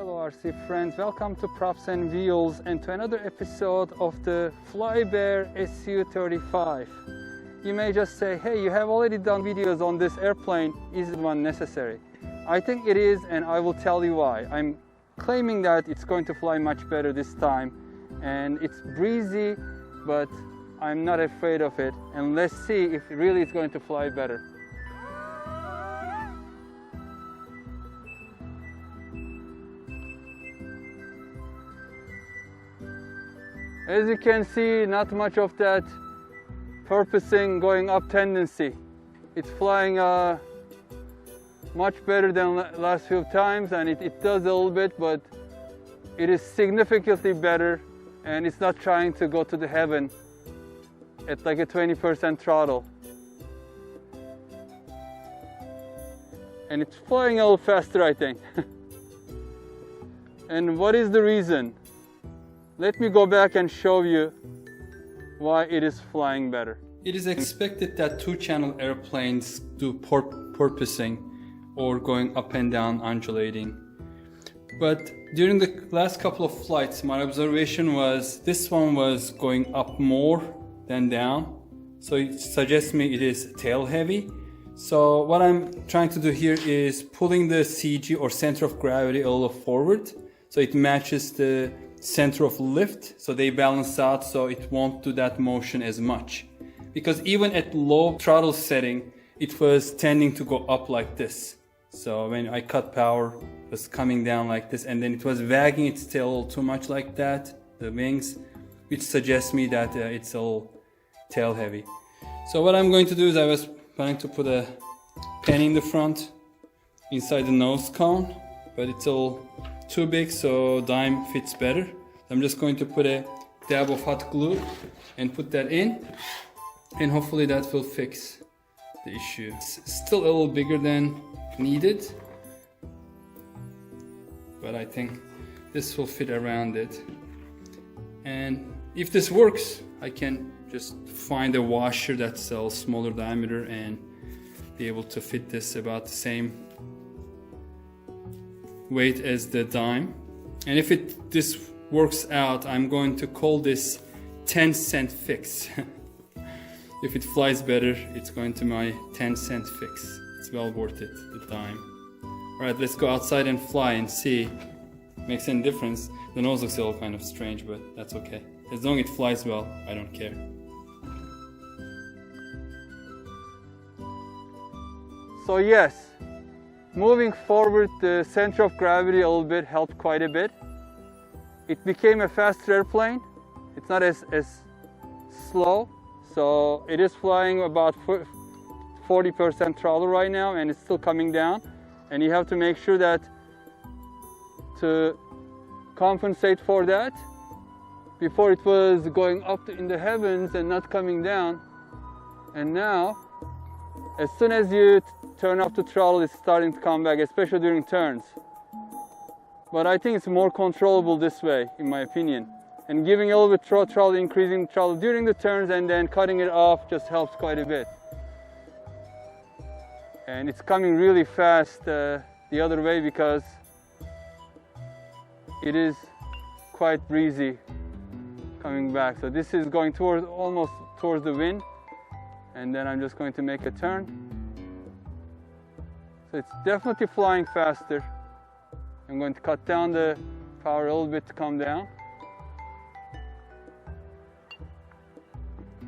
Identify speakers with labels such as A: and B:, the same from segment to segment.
A: Hello RC friends, welcome to Props and Wheels and to another episode of the Flybear SU-35. You may just say, hey, you have already done videos on this airplane, is one necessary? I think it is, and I will tell you why. I'm claiming that it's going to fly much better this time, and it's breezy, but I'm not afraid of it, and let's see if really it's going to fly better. As you can see, not much of that porpoising going up tendency. It's flying much better than last few times, and it does a little bit, but it is significantly better, and it's not trying to go to the heaven at like a 20% throttle. And it's flying a little faster, I think. And what is the reason? Let me go back and show you why it is flying better. It is expected that two-channel airplanes do porpoising or going up and down, undulating. But during the last couple of flights, my observation was this one was going up more than down. So it suggests me it is tail heavy. So what I'm trying to do here is pulling the CG or center of gravity a little forward so it matches the center of lift, so they balance out, so it won't do that motion as much. Because even at low throttle setting, it was tending to go up like this. So when I cut power, it was coming down like this, and then it was wagging its tail a little too much like that, the wings, which suggests me that it's a little tail heavy. So what I'm going to do is I was planning to put a pen in the front inside the nose cone, but it's all too big, so dime fits better. I'm just going to put a dab of hot glue and put that in, and hopefully that will fix the issue. It's still a little bigger than needed, but I think this will fit around it. And if this works, I can just find a washer that's a smaller diameter and be able to fit this about the same weight as the dime. And if this works out, I'm going to call this 10-cent fix. If it flies better, it's going to my 10-cent fix. It's well worth it, the dime. Alright, let's go outside and fly and see. Makes any difference. The nose looks a little kind of strange, but that's okay. As long as it flies well, I don't care. So yes, moving forward, the center of gravity a little bit helped quite a bit. It became a faster airplane. It's not as slow, so it is flying about 40% throttle right now, and it's still coming down. And you have to make sure that to compensate for that, before it was going up in the heavens and not coming down, and now as soon as you turn up the throttle, it's starting to come back, especially during turns. But I think it's more controllable this way, in my opinion. And giving a little bit throttle, increasing throttle during the turns, and then cutting it off just helps quite a bit. And it's coming really fast the other way because it is quite breezy coming back. So this is going almost towards the wind, and then I'm just going to make a turn. So it's definitely flying faster. I'm going to cut down the power a little bit to come down.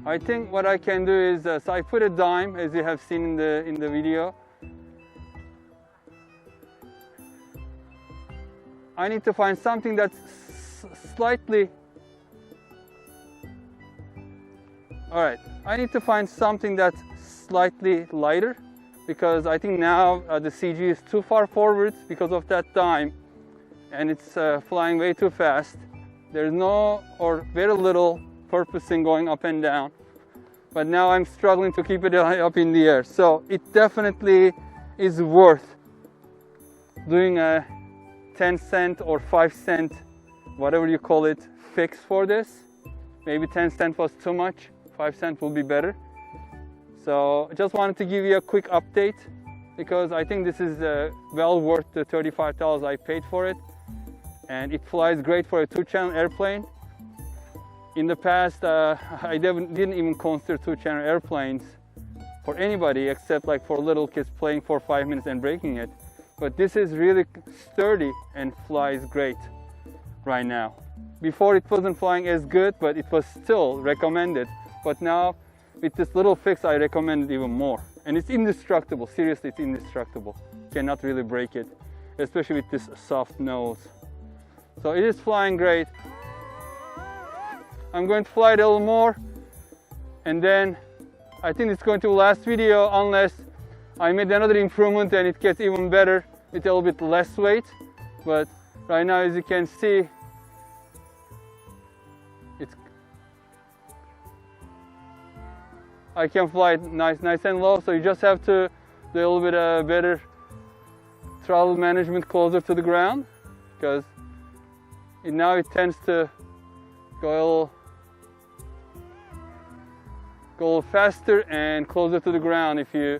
A: I think what I can do is, so I put a dime, as you have seen in the video. I need to find something that's slightly, alright, I need to find something that's slightly lighter, because I think now the CG is too far forward because of that dime, and it's flying way too fast. There's no or very little porpoising going up and down, but now I'm struggling to keep it up in the air. So it definitely is worth doing a 10-cent or 5-cent, whatever you call it, fix for this. Maybe 10 cents was too much, 5 cents will be better. So I just wanted to give you a quick update because I think this is well worth the $35 I paid for it. and it flies great for a 2-channel airplane. In the past, I didn't even consider 2-channel airplanes for anybody except like for little kids playing for 5 minutes and breaking it. But this is really sturdy and flies great right now. Before it wasn't flying as good, but it was still recommended. But now with this little fix, I recommend it even more. And it's indestructible, seriously, it's indestructible. You cannot really break it, especially with this soft nose. So it is flying great. I'm going to fly it a little more, and then I think it's going to be the last video unless I made another improvement and it gets even better with a little bit less weight. But right now, as you can see, I can fly it nice and low, so you just have to do a little bit better throttle management closer to the ground, because now it tends to go a little faster and closer to the ground. If you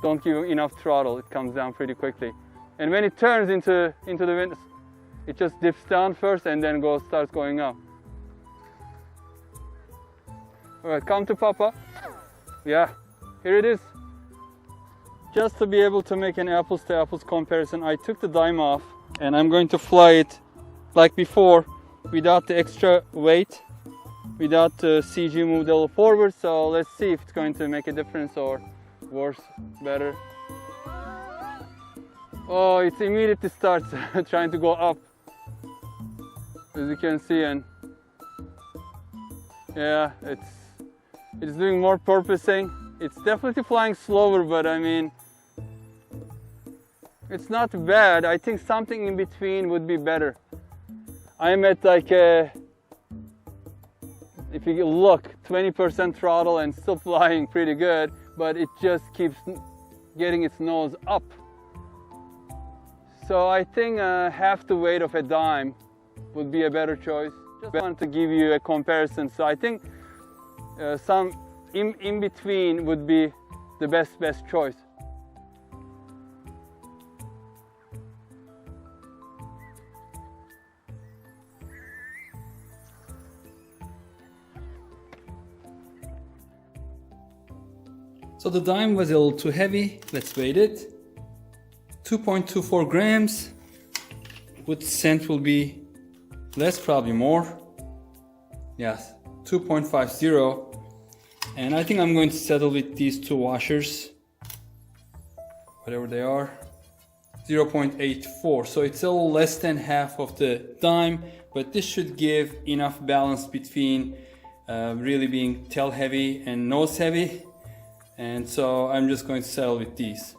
A: don't give enough throttle, it comes down pretty quickly. And when it turns into the wind, it just dips down first and then starts going up. All right, come to Papa. Yeah, here it is. Just to be able to make an apples to apples comparison, I took the dime off and I'm going to fly it like before without the extra weight, without the CG moved a little forward. So let's see if it's going to make a difference or worse, better. Oh, it immediately starts trying to go up, as you can see, and yeah, it's doing more porpoising. It's definitely flying slower, but I mean, it's not bad. I think something in between would be better. I'm at like if you look, 20% throttle and still flying pretty good, but it just keeps getting its nose up. So I think half the weight of a dime would be a better choice. Just wanted to give you a comparison. So I think some in between would be the best choice. So the dime was a little too heavy. Let's weight it. 2.24 grams. With cent will be less, probably more. Yes, 2.50. And I think I'm going to settle with these two washers, whatever they are, 0.84. So it's a little less than half of the dime, but this should give enough balance between really being tail heavy and nose heavy. And so I'm just going to settle with these.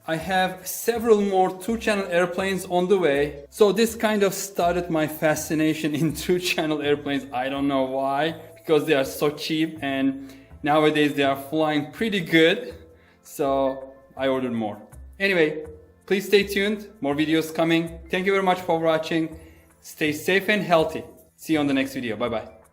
A: I have several more 2-channel airplanes on the way. So this kind of started my fascination in 2-channel airplanes. I don't know why, because they are so cheap and nowadays they are flying pretty good. So I ordered more. Anyway, please stay tuned. More videos coming. Thank you very much for watching. Stay safe and healthy. See you on the next video. Bye bye.